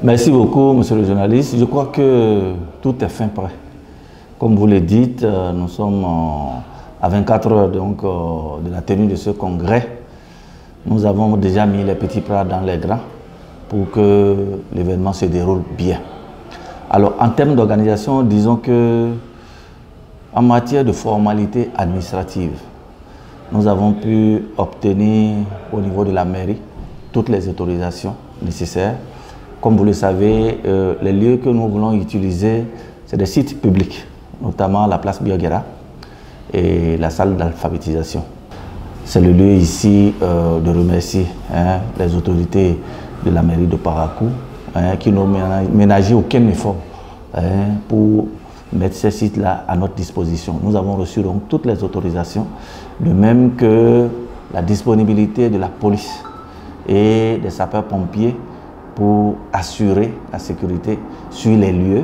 Merci beaucoup, monsieur le journaliste. Je crois que tout est fin prêt. Comme vous le dites, nous sommes à 24 heures donc, de la tenue de ce congrès. Nous avons déjà mis les petits plats dans les grands pour que l'événement se déroule bien. Alors, en termes d'organisation, disons que en matière de formalité administrative, nous avons pu obtenir au niveau de la mairie toutes les autorisations nécessaires. Comme vous le savez, les lieux que nous voulons utiliser, c'est des sites publics, notamment la place Biogera et la salle d'alphabétisation. C'est le lieu ici de remercier les autorités de la mairie de Parakou qui n'ont ménagé aucun effort pour mettre ces sites-là à notre disposition. Nous avons reçu donc toutes les autorisations, de même que la disponibilité de la police et des sapeurs-pompiers pour assurer la sécurité sur les lieux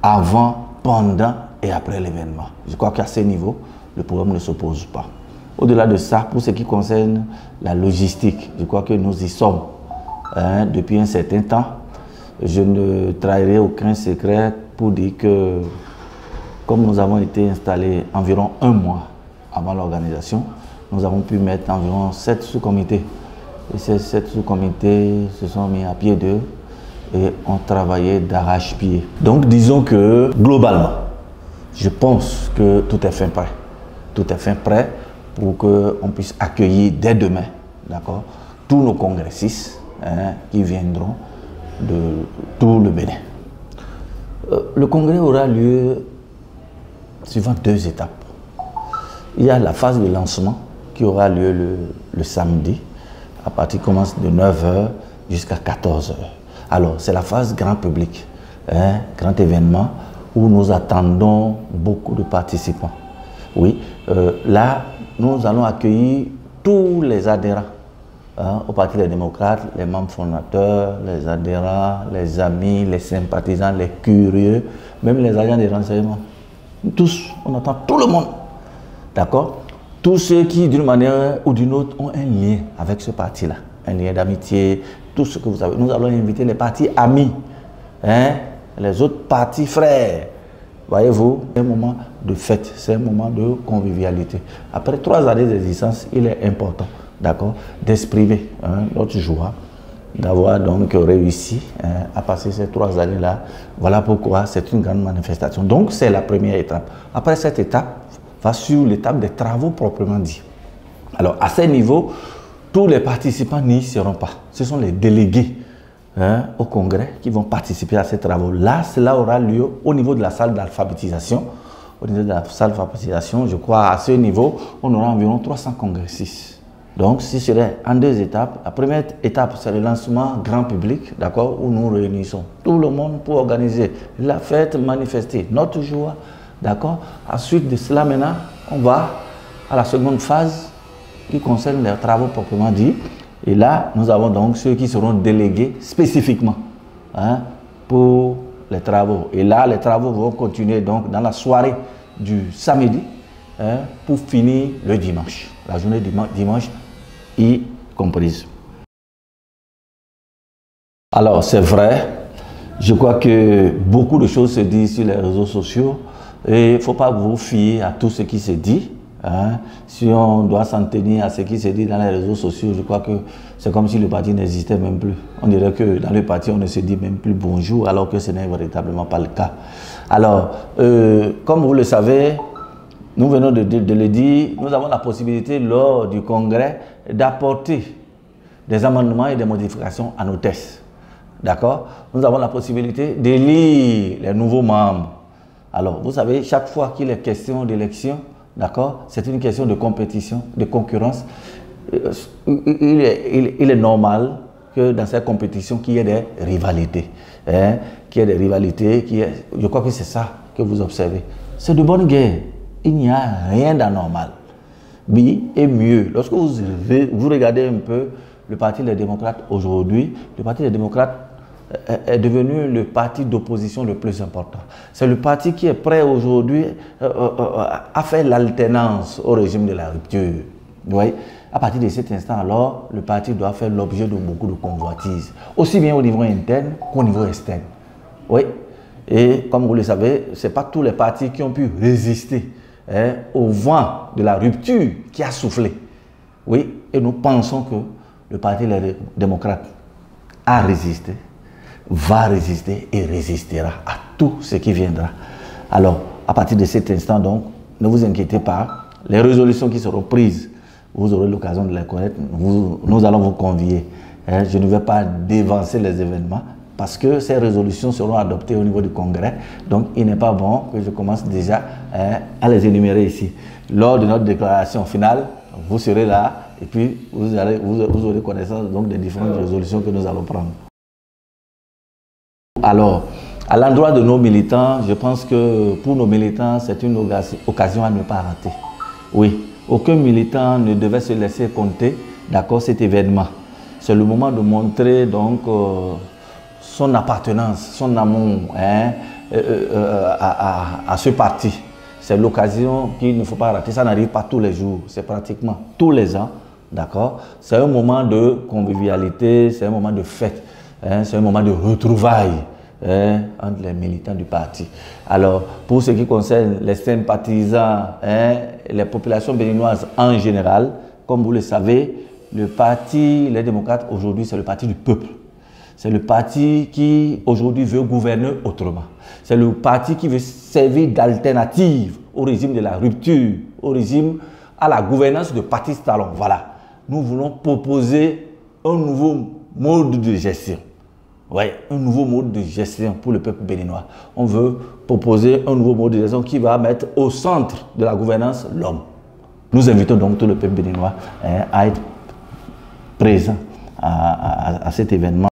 avant, pendant et après l'événement. Je crois qu'à ce niveau, le problème ne se pose pas. Au-delà de ça, pour ce qui concerne la logistique, je crois que nous y sommes depuis un certain temps. Je ne trahirai aucun secret pour dire que, comme nous avons été installés environ un mois avant l'organisation, nous avons pu mettre environ 7 sous-comités. Et ces 7 sous-comités se sont mis à pied d'eux et ont travaillé d'arrache-pied. Donc disons que, globalement, je pense que tout est fin prêt. Tout est fin prêt pour qu'on puisse accueillir dès demain, d'accord, tous nos congressistes qui viendront de tout le Bénin. Le congrès aura lieu suivant 2 étapes. Il y a la phase de lancement qui aura lieu le samedi, à partir commence de 9 h jusqu'à 14 h. Alors, c'est la phase grand public, grand événement, où nous attendons beaucoup de participants. Oui, là, nous allons accueillir tous les adhérents au Parti des démocrates, les membres fondateurs, les adhérents, les amis, les sympathisants, les curieux, même les agents de renseignement. Tous, on attend tout le monde. D'accord? Tous ceux qui, d'une manière ou d'une autre, ont un lien avec ce parti-là, un lien d'amitié, tout ce que vous savez. Nous allons inviter les partis amis, les autres partis frères. Voyez-vous, c'est un moment de fête, c'est un moment de convivialité. Après 3 années d'existence, il est important, d'accord, d'exprimer notre joie d'avoir donc réussi à passer ces 3 années-là. Voilà pourquoi c'est une grande manifestation. Donc, c'est la première étape. Après cette étape, va sur l'étape des travaux proprement dit. Alors, à ce niveau, tous les participants n'y seront pas. Ce sont les délégués au congrès qui vont participer à ces travaux. Là, cela aura lieu au niveau de la salle d'alphabétisation. Au niveau de la salle d'alphabétisation, je crois à ce niveau, on aura environ 300 congressistes. Donc, si serait en 2 étapes, la première étape, c'est le lancement grand public, d'accord, où nous réunissons tout le monde pour organiser la fête, manifester notre joie, d'accord. Ensuite de cela, maintenant, on va à la seconde phase qui concerne les travaux proprement dit. Et là, nous avons donc ceux qui seront délégués spécifiquement pour les travaux. Et là, les travaux vont continuer donc dans la soirée du samedi pour finir le dimanche. La journée dimanche y comprise. Alors, c'est vrai, je crois que beaucoup de choses se disent sur les réseaux sociaux et il ne faut pas vous fier à tout ce qui se dit. Si on doit s'en tenir à ce qui se dit dans les réseaux sociaux, je crois que c'est comme si le parti n'existait même plus. On dirait que dans le parti, on ne se dit même plus bonjour, alors que ce n'est véritablement pas le cas. Alors, comme vous le savez, nous venons de le dire, nous avons la possibilité lors du congrès d'apporter des amendements et des modifications à nos textes. D'accord? Nous avons la possibilité d'élire les nouveaux membres. Alors, vous savez, chaque fois qu'il est question d'élection, d'accord, c'est une question de compétition, de concurrence. Il est normal que dans cette compétition, qu'il y ait des rivalités. Qu'il y ait des rivalités, je crois que c'est ça que vous observez. C'est de bonne guerre. Il n'y a rien d'anormal. Oui, et mieux. Lorsque vous regardez un peu le Parti des démocrates aujourd'hui, le Parti des démocrates est devenu le parti d'opposition le plus important. C'est le parti qui est prêt aujourd'hui à faire l'alternance au régime de la rupture. Vous voyez? à partir de cet instant, alors, le parti doit faire l'objet de beaucoup de convoitises, aussi bien au niveau interne qu'au niveau externe. Oui, et comme vous le savez, ce n'est pas tous les partis qui ont pu résister au vent de la rupture qui a soufflé. Oui, et nous pensons que le Parti Les Démocrates a résisté, va résister et résistera à tout ce qui viendra. Alors, à partir de cet instant, donc, ne vous inquiétez pas, les résolutions qui seront prises, vous aurez l'occasion de les connaître, nous allons vous convier. Je ne vais pas dévancer les événements parce que ces résolutions seront adoptées au niveau du Congrès. Donc, il n'est pas bon que je commence déjà à les énumérer ici. Lors de notre déclaration finale, vous serez là et puis vous aurez connaissance donc, des différentes résolutions que nous allons prendre. Alors, à l'endroit de nos militants, je pense que pour nos militants, c'est une occasion à ne pas rater. Oui, aucun militant ne devait se laisser compter, d'accord, cet événement. C'est le moment de montrer donc son appartenance, son amour à ce parti. C'est l'occasion qu'il ne faut pas rater. Ça n'arrive pas tous les jours, c'est pratiquement tous les ans, d'accord. C'est un moment de convivialité, c'est un moment de fête, c'est un moment de retrouvailles entre les militants du parti. Alors, pour ce qui concerne les sympathisants, les populations béninoises en général, comme vous le savez, le Parti Les Démocrates, aujourd'hui, c'est le parti du peuple. C'est le parti qui, aujourd'hui, veut gouverner autrement. C'est le parti qui veut servir d'alternative au régime de la rupture, au régime, à la gouvernance de Patrice Talon. Voilà. Nous voulons proposer un nouveau mode de gestion. Oui, un nouveau mode de gestion pour le peuple béninois. On veut proposer un nouveau mode de gestion qui va mettre au centre de la gouvernance l'homme. Nous invitons donc tout le peuple béninois à être présent à cet événement.